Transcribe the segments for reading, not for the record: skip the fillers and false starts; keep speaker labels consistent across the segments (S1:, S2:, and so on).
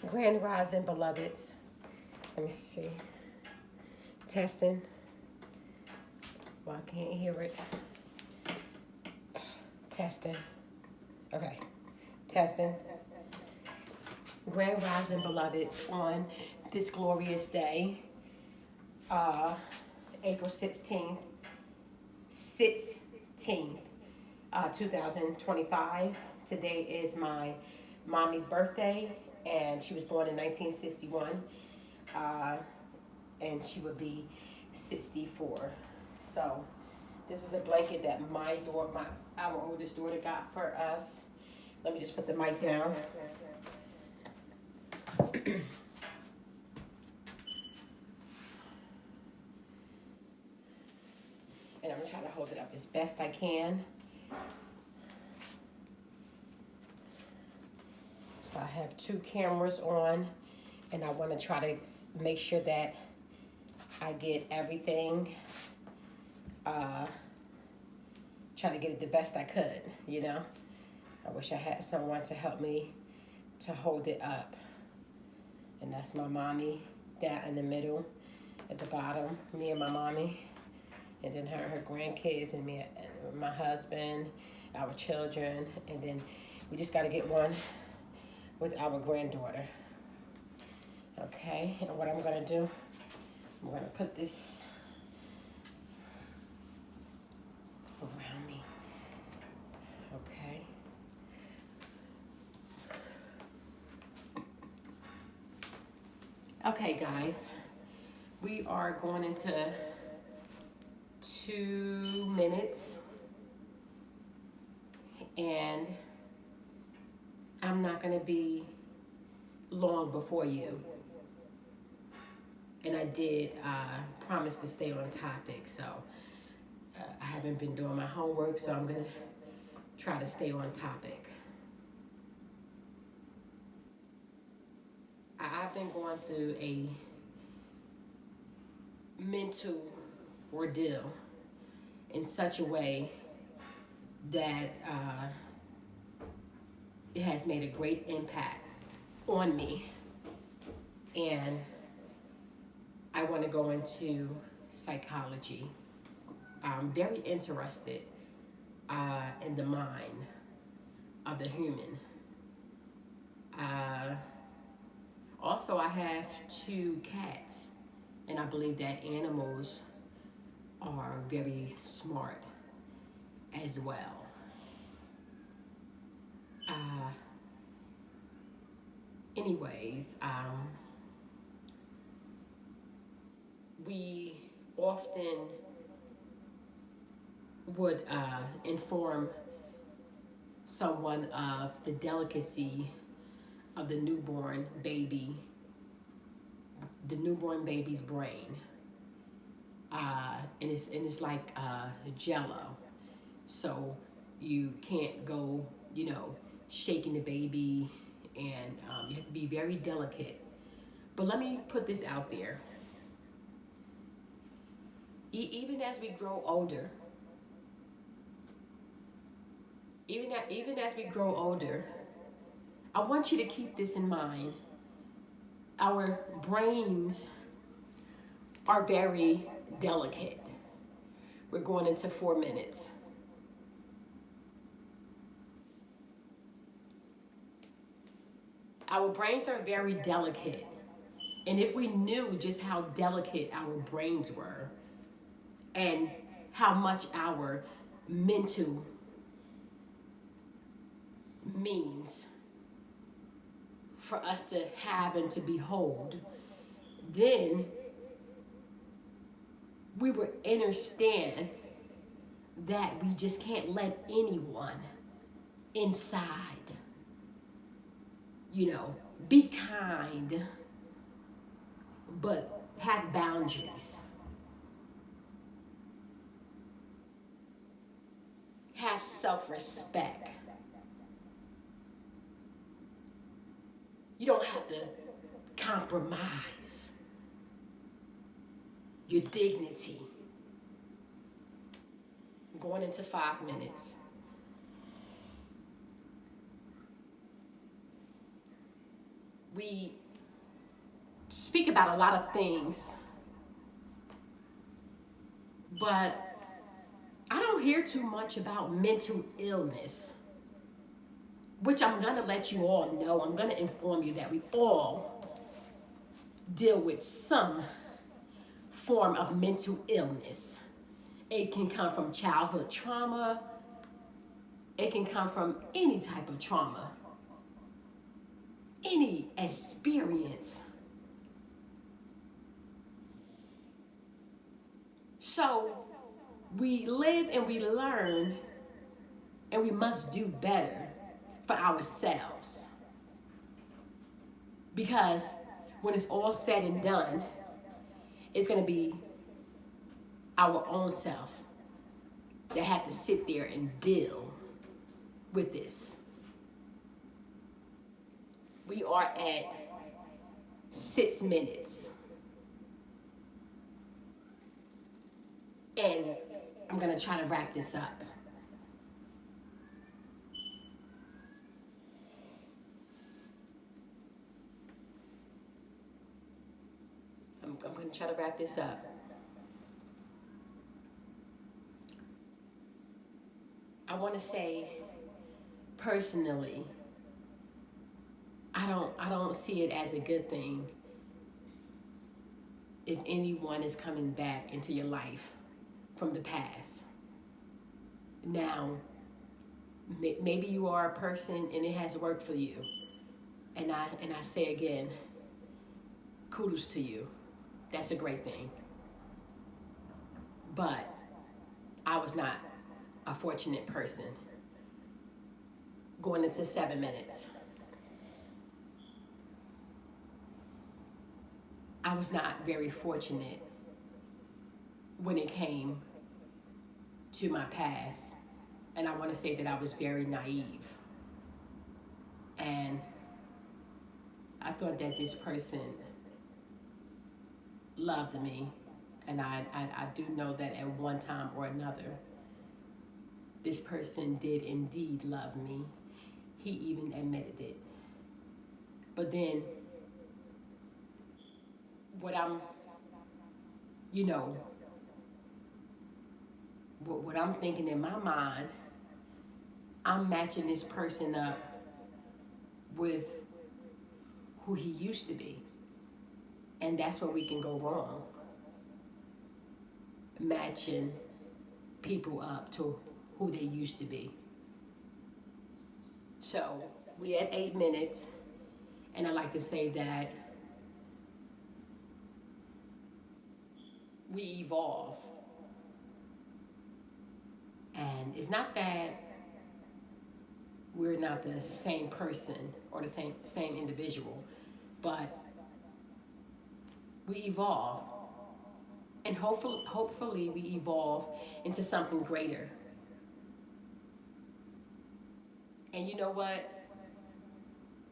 S1: Grand Rising, beloveds. Let me see. Testing. Well, I can't hear it. Testing. Okay. Testing. Grand Rising, beloveds, on this glorious day, April 16th, 2025. Today is my mommy's birthday, and she was born in 1961, and she would be 64. So this is a blanket that our oldest daughter got for us. Let me just put the mic down. And I'm gonna try to hold it up as best I can. So I have two cameras on, and I want to try to make sure that I get everything, try to get it the best I could, you know. I wish I had someone to help me to hold it up. And that's my mommy down in the middle, at the bottom, me and my mommy. And then her grandkids, and me and my husband, our children. And then we just got to get one with our granddaughter. Okay, and what I'm gonna do, I'm gonna put this around me. Okay. Okay, guys, we are going into 2 minutes, and I'm not going to be long before you. And I did promise to stay on topic, so I haven't been doing my homework, so I'm going to try to stay on topic. I've been going through a mental ordeal in such a way that it has made a great impact on me, and I want to go into psychology. I'm very interested in the mind of the human. Also, I have 2 cats, and I believe that animals are very smart as well. Anyways, we often would inform someone of the delicacy of the newborn baby's brain. And it's like Jello, so you can't go, shaking the baby, and you have to be very delicate. But let me put this out there. Even as we grow older, even as we grow older, I want you to keep this in mind. Our brains are very delicate. We're going into 4 minutes. Our brains are very delicate. And if we knew just how delicate our brains were, and how much our mental means for us to have and to behold, then we would understand that we just can't let anyone inside. Be kind, but have boundaries. Have self-respect. You don't have to compromise your dignity. Going into 5 minutes. we speak about a lot of things, but I don't hear too much about mental illness, which I'm gonna let you all know. I'm gonna inform you that we all deal with some form of mental illness. It can come from childhood trauma. It can come from any type of trauma, any experience. So we live and we learn, and we must do better for ourselves. Because when it's all said and done, it's going to be our own self that have to sit there and deal with this. We are at 6 minutes. And I'm going to try to wrap this up. I'm going to try to wrap this up. I want to say, personally, I don't see it as a good thing if anyone is coming back into your life from the past. Now, maybe you are a person and it has worked for you. And I say again, kudos to you. That's a great thing. But I was not a fortunate person. Going into 7 minutes. I was not very fortunate when it came to my past. And I want to say that I was very naive. And I thought that this person loved me. And I do know that at one time or another, this person did indeed love me. He even admitted it. But then, what I'm thinking in my mind, I'm matching this person up with who he used to be. And that's where we can go wrong. Matching people up to who they used to be. So we at 8 minutes, and I like to say that we evolve. And it's not that we're not the same person or the same individual, but we evolve. And hopefully we evolve into something greater. And you know what?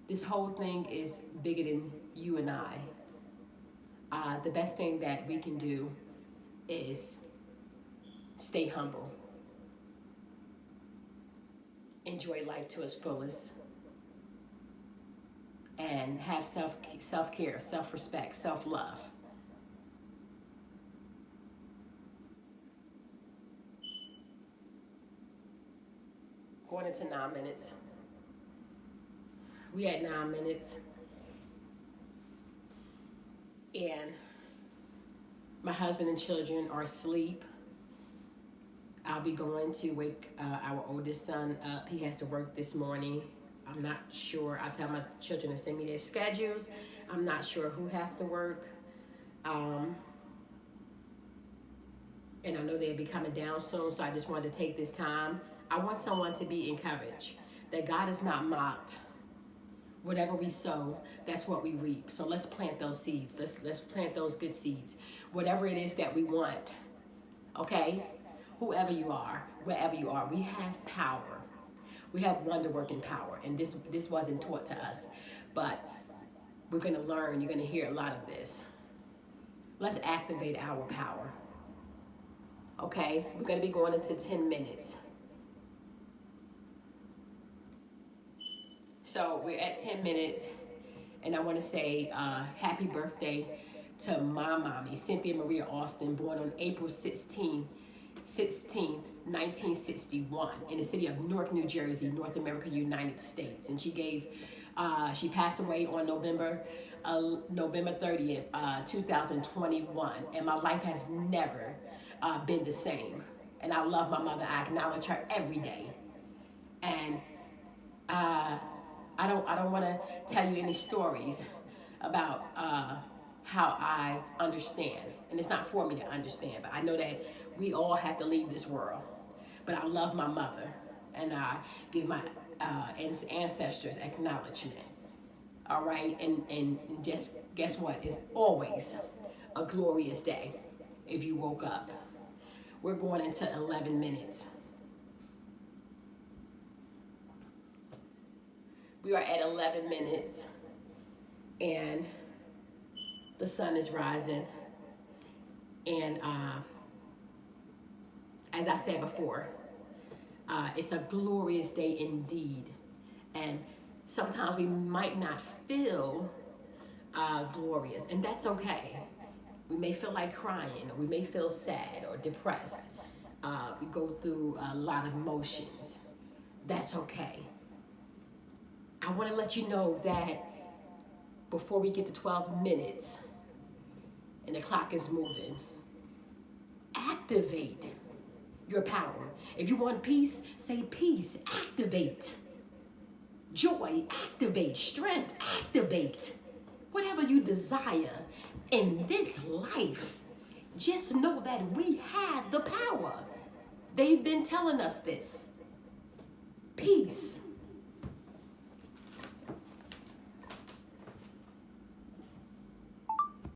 S1: This whole thing is bigger than you and I. The best thing that we can do is stay humble. Enjoy life to its fullest. And have self-care, self-respect, self-love. Going into 9 minutes. We at 9 minutes. And my husband and children are asleep. I'll be going to wake our oldest son up. He has to work this morning. I'm not sure. I tell my children to send me their schedules. I'm not sure who have to work. And I know they'll be coming down soon, so I just wanted to take this time. I want someone to be encouraged that God is not mocked. Whatever we sow, that's what we reap. So let's plant those seeds. Let's plant those good seeds. Whatever it is that we want, okay? Whoever you are, wherever you are, we have power. We have wonder-working power, and this wasn't taught to us, but we're going to learn. You're going to hear a lot of this. Let's activate our power, okay? We're going to be going into 10 minutes. So we're at 10 minutes, And I want to say happy birthday to my mommy, Cynthia Maria Austin, born on April 1961, in the city of Newark, New Jersey, North America, United States. And she passed away on November 30th, 2021. And my life has never been the same. And I love my mother. I acknowledge her every day. And I don't want to tell you any stories about how I understand. And it's not for me to understand, but I know that we all have to leave this world. But I love my mother, and I give my ancestors acknowledgement. All right, and just guess what? It's always a glorious day if you woke up. We're going into 11 minutes. We are at 11 minutes, and the sun is rising. And as I said before, it's a glorious day indeed. And sometimes we might not feel glorious, and that's okay. We may feel like crying, or we may feel sad or depressed. We go through a lot of emotions. That's okay. I want to let you know that before we get to 12 minutes and the clock is moving, activate your power. If you want peace, say peace. Activate. Joy, activate. Strength, activate. Whatever you desire in this life, just know that we have the power. They've been telling us this. Peace.